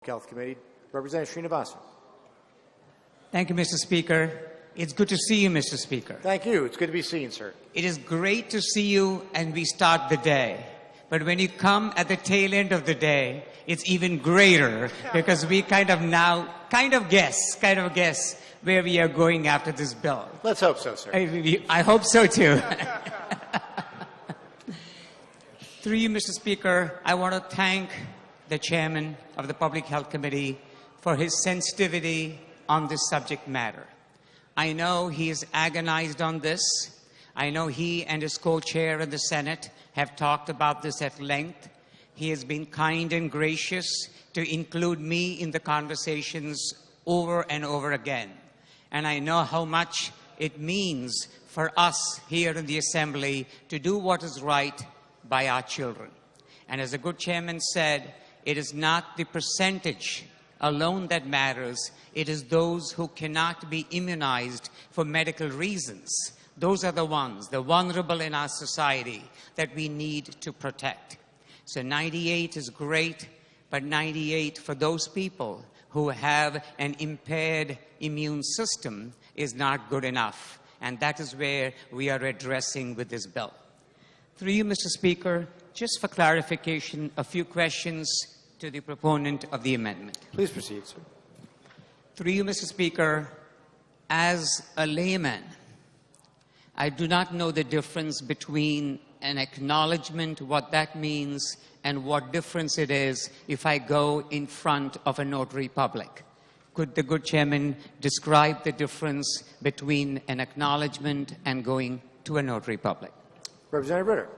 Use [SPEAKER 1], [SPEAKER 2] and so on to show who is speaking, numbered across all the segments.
[SPEAKER 1] Health Committee. Representative Srinivasan.
[SPEAKER 2] Thank you, Mr. Speaker. It's good to see you, Mr. Speaker.
[SPEAKER 1] Thank you. It's good to be seen, sir.
[SPEAKER 2] It is great to see you and we start the day. But when you come at the tail end of the day, it's even greater because we kind of guess where we are going after this bill.
[SPEAKER 1] Let's hope so, sir.
[SPEAKER 2] I hope so too. Through you, Mr. Speaker, I want to thank the chairman of the Public Health Committee for his sensitivity on this subject matter. I know he is agonized on this. I know he and his co-chair in the Senate have talked about this at length. He has been kind and gracious to include me in the conversations over and over again. And I know how much it means for us here in the Assembly to do what is right by our children. And as the good chairman said, it is not the percentage alone that matters. It is those who cannot be immunized for medical reasons. Those are the ones, the vulnerable in our society, that we need to protect. So 98 is great, but 98 for those people who have an impaired immune system is not good enough. And that is where we are addressing with this bill. Through you, Mr. Speaker, just for clarification, a few questions to the proponent of the amendment.
[SPEAKER 1] Please proceed, sir.
[SPEAKER 2] Through you, Mr. Speaker, as a layman, I do not know the difference between an acknowledgement, what that means, and what difference it is if I go in front of a notary public. Could the good chairman describe the difference between an acknowledgement and going to a notary public?
[SPEAKER 1] Representative Ritter.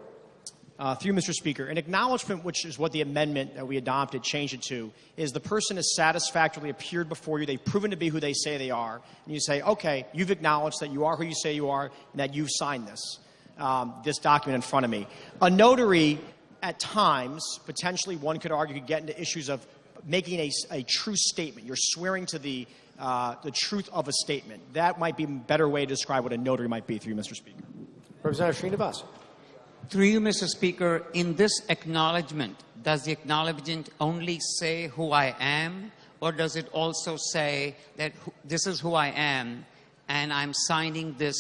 [SPEAKER 3] Through Mr. Speaker, an acknowledgement, which is what the amendment that we adopted changed it to, is the person has satisfactorily appeared before you, they've proven to be who they say they are, and you say, okay, you've acknowledged that you are who you say you are, and that you've signed this document in front of me. A notary, at times, potentially one could argue, could get into issues of making a true statement. You're swearing to the truth of a statement. That might be a better way to describe what a notary might be, through you, Mr. Speaker.
[SPEAKER 1] Representative Srinivasan.
[SPEAKER 2] Through you, Mr. Speaker, in this acknowledgement, does the acknowledgement only say who I am, or does it also say that this is who I am, and I'm signing this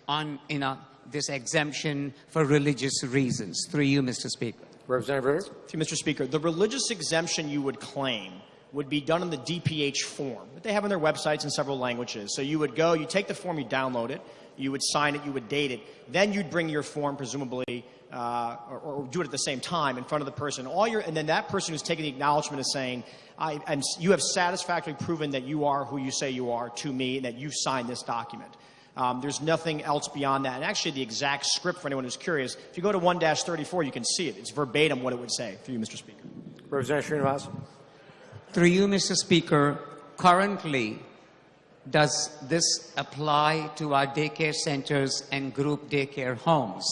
[SPEAKER 2] on this exemption for religious reasons? Through you, Mr. Speaker.
[SPEAKER 1] Representative Ritter.
[SPEAKER 3] Through Mr. Speaker, the religious exemption you would claim would be done in the DPH form that they have on their websites in several languages. So you would go, you take the form, you download it, you would sign it, you would date it, then you'd bring your form, presumably, or do it at the same time in front of the person. And then that person who's taking the acknowledgement is saying, you have satisfactorily proven that you are who you say you are to me, and that you signed this document. There's nothing else beyond that. And actually, the exact script, for anyone who's curious, if you go to 1-34, you can see it. It's verbatim what it would say. Through you, Mr. Speaker.
[SPEAKER 1] Representative Srinivasan.
[SPEAKER 2] Through you, Mr. Speaker, currently, does this apply to our daycare centers and group daycare homes?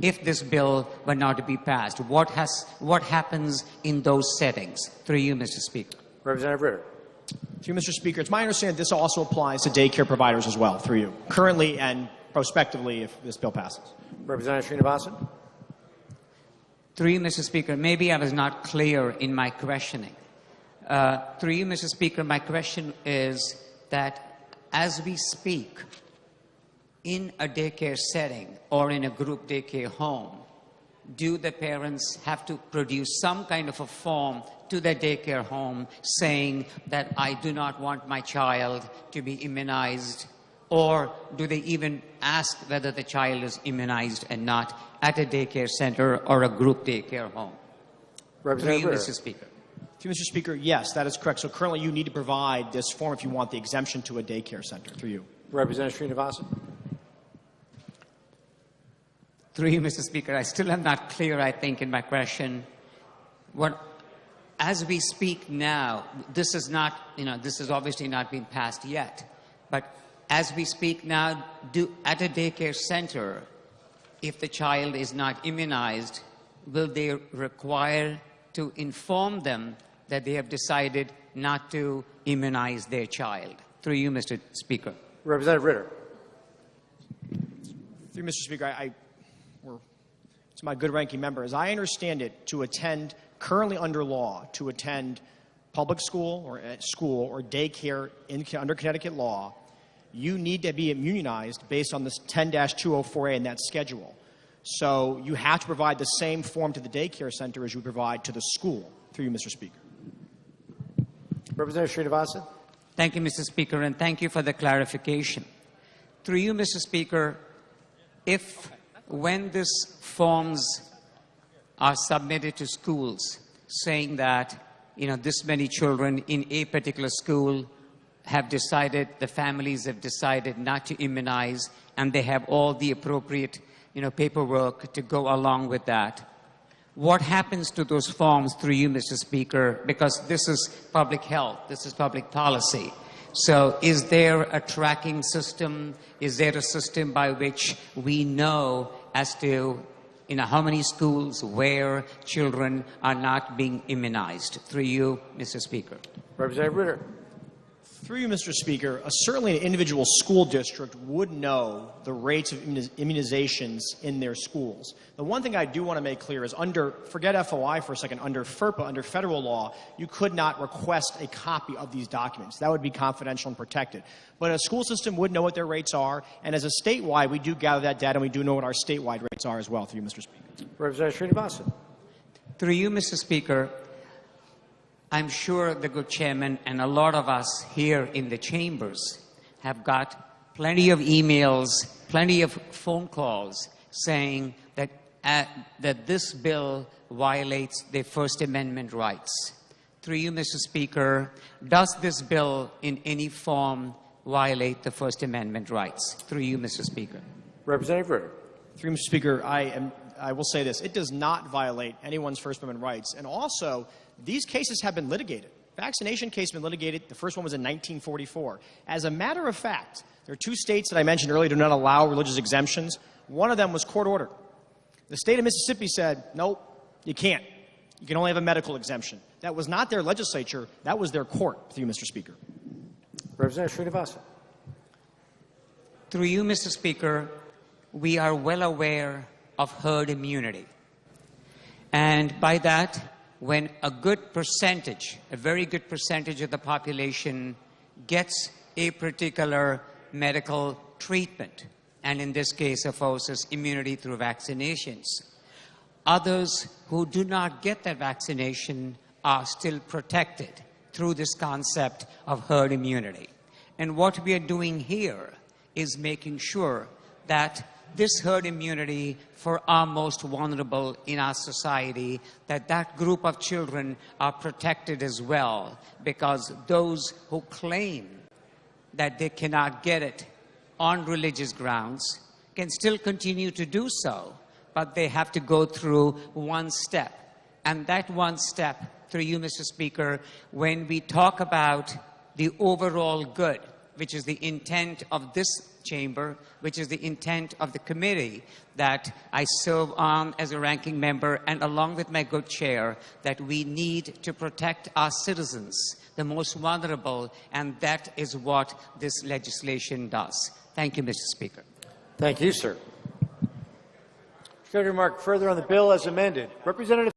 [SPEAKER 2] If this bill were not to be passed, what happens in those settings? Through you, Mr. Speaker.
[SPEAKER 1] Representative Ritter.
[SPEAKER 3] Through Mr. Speaker, it's my understanding this also applies to daycare providers as well, through you, currently and prospectively if this bill passes.
[SPEAKER 1] Representative Srinivasan.
[SPEAKER 2] Through you, Mr. Speaker, maybe I was not clear in my questioning. Through you, Mr. Speaker, my question is that as we speak, in a daycare setting or in a group daycare home, do the parents have to produce some kind of a form to the daycare home saying that I do not want my child to be immunized? Or do they even ask whether the child is immunized and not at a daycare center or a group daycare home?
[SPEAKER 1] Representative
[SPEAKER 2] Through you,
[SPEAKER 1] Ritter.
[SPEAKER 2] Mr. Speaker.
[SPEAKER 3] Through Mr. Speaker, yes, that is correct. So currently you need to provide this form if you want the exemption to a daycare center. Through you.
[SPEAKER 1] Representative Srinivasan.
[SPEAKER 2] Through you, Mr. Speaker, I still am not clear, I think, in my question. As we speak now, this is not, this has obviously not been passed yet. But as we speak now, at a daycare center, if the child is not immunized, will they require to inform them that they have decided not to immunize their child? Through you, Mr. Speaker.
[SPEAKER 1] Representative Ritter.
[SPEAKER 3] Through Mr. Speaker, to my good ranking member, as I understand it, to attend, currently under law, to attend public school or daycare under Connecticut law, you need to be immunized based on this 10-204A and that schedule. So you have to provide the same form to the daycare center as you provide to the school, through you, Mr. Speaker.
[SPEAKER 1] Representative Srinivasan.
[SPEAKER 2] Thank you, Mr. Speaker, and thank you for the clarification. Through you, Mr. Speaker, when these forms are submitted to schools saying that, this many children in a particular school have decided, the families have decided not to immunize, and they have all the appropriate, paperwork to go along with that. What happens to those forms, through you, Mr. Speaker? Because this is public health, this is public policy. So is there a tracking system? Is there a system by which we know as to how many schools where children are not being immunized? Through you, Mr. Speaker.
[SPEAKER 1] Representative Ritter.
[SPEAKER 3] Through you, Mr. Speaker, certainly an individual school district would know the rates of immunizations in their schools. The one thing I do want to make clear is forget FOI for a second, under FERPA, under federal law, you could not request a copy of these documents. That would be confidential and protected. But a school system would know what their rates are, and as a statewide, we do gather that data, and we do know what our statewide rates are as well, through you, Mr. Speaker.
[SPEAKER 1] Representative Srinivasan.
[SPEAKER 2] Through you, Mr. Speaker, I'm sure the good chairman and a lot of us here in the chambers have got plenty of emails, plenty of phone calls saying that, that this bill violates their First Amendment rights. Through you, Mr. Speaker, does this bill in any form violate the First Amendment rights? Through you, Mr. Speaker.
[SPEAKER 1] Representative Ritter.
[SPEAKER 3] Through you, Mr. Speaker, I will say this. It does not violate anyone's First Amendment rights. And also, these cases have been litigated. Vaccination case has been litigated. The first one was in 1944. As a matter of fact, there are two states that I mentioned earlier do not allow religious exemptions. One of them was court ordered. The state of Mississippi said, nope, you can't. You can only have a medical exemption. That was not their legislature. That was their court, through you, Mr. Speaker.
[SPEAKER 1] Representative Srinivasan.
[SPEAKER 2] Through you, Mr. Speaker, we are well aware of herd immunity. And by that, when a good percentage, a very good percentage of the population gets a particular medical treatment, and in this case, of course, is immunity through vaccinations, others who do not get that vaccination are still protected through this concept of herd immunity. And what we are doing here is making sure that this herd immunity for our most vulnerable in our society, that group of children are protected as well, because those who claim that they cannot get it on religious grounds can still continue to do so, but they have to go through one step. And that one step, through you, Mr. Speaker, when we talk about the overall good, which is the intent of this chamber, which is the intent of the committee that I serve on as a ranking member, and along with my good chair, that we need to protect our citizens, the most vulnerable, and that is what this legislation does. Thank you, Mr. Speaker.
[SPEAKER 1] Thank you, sir. Should remark further on the bill as amended. Representative